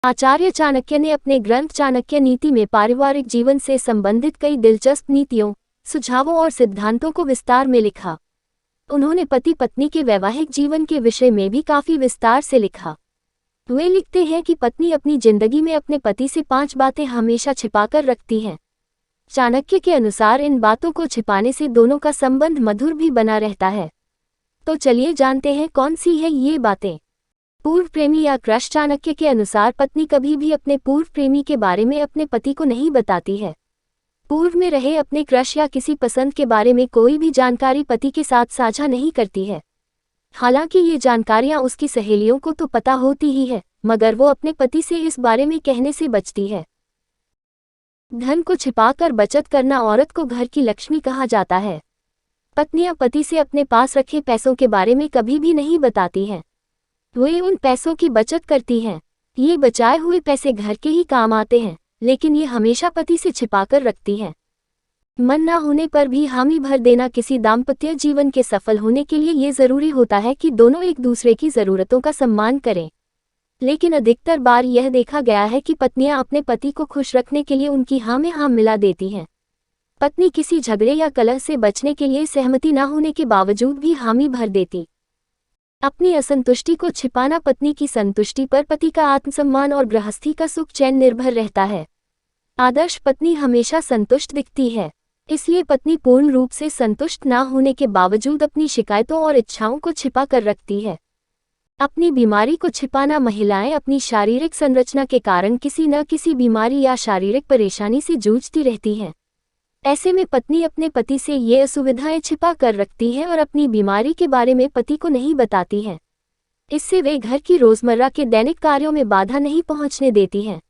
आचार्य चाणक्य ने अपने ग्रंथ चाणक्य नीति में पारिवारिक जीवन से संबंधित कई दिलचस्प नीतियों, सुझावों और सिद्धांतों को विस्तार में लिखा। उन्होंने पति पत्नी के वैवाहिक जीवन के विषय में भी काफी विस्तार से लिखा। वे लिखते हैं कि पत्नी अपनी जिंदगी में अपने पति से 5 बातें हमेशा छिपाकर रखती हैं। चाणक्य के अनुसार इन बातों को छिपाने से दोनों का संबंध मधुर भी बना रहता है। तो चलिए जानते हैं कौन सी है ये बातें। पूर्व प्रेमी या क्रश। चाणक्य के अनुसार पत्नी कभी भी अपने पूर्व प्रेमी के बारे में अपने पति को नहीं बताती है। पूर्व में रहे अपने क्रश या किसी पसंद के बारे में कोई भी जानकारी पति के साथ साझा नहीं करती है। हालांकि ये जानकारियां उसकी सहेलियों को तो पता होती ही है, मगर वो अपने पति से इस बारे में कहने से बचती है। धन को छिपाकर बचत करना। औरत को घर की लक्ष्मी कहा जाता है। पत्नियां पति से अपने पास रखे पैसों के बारे में कभी भी नहीं बताती हैं। वे उन पैसों की बचत करती हैं। ये बचाए हुए पैसे घर के ही काम आते हैं, लेकिन ये हमेशा पति से छिपाकर रखती हैं। मन ना होने पर भी हामी भर देना। किसी दाम्पत्य जीवन के सफल होने के लिए ये जरूरी होता है कि दोनों एक दूसरे की जरूरतों का सम्मान करें। लेकिन अधिकतर बार यह देखा गया है कि पत्नियां अपने पति को खुश रखने के लिए उनकी हाँ में हाँ मिला देती हैं। पत्नी किसी झगड़े या कलह से बचने के लिए सहमति न होने के बावजूद भी हामी भर देती। अपनी असंतुष्टि को छिपाना। पत्नी की संतुष्टि पर पति का आत्मसम्मान और गृहस्थी का सुख चैन निर्भर रहता है। आदर्श पत्नी हमेशा संतुष्ट दिखती है, इसलिए पत्नी पूर्ण रूप से संतुष्ट न होने के बावजूद अपनी शिकायतों और इच्छाओं को छिपा कर रखती है। अपनी बीमारी को छिपाना। महिलाएं अपनी शारीरिक संरचना के कारण किसी न किसी बीमारी या शारीरिक परेशानी से जूझती रहती हैं। ऐसे में पत्नी अपने पति से ये असुविधाएं छिपा कर रखती है और अपनी बीमारी के बारे में पति को नहीं बताती है। इससे वे घर की रोजमर्रा के दैनिक कार्यों में बाधा नहीं पहुंचने देती हैं।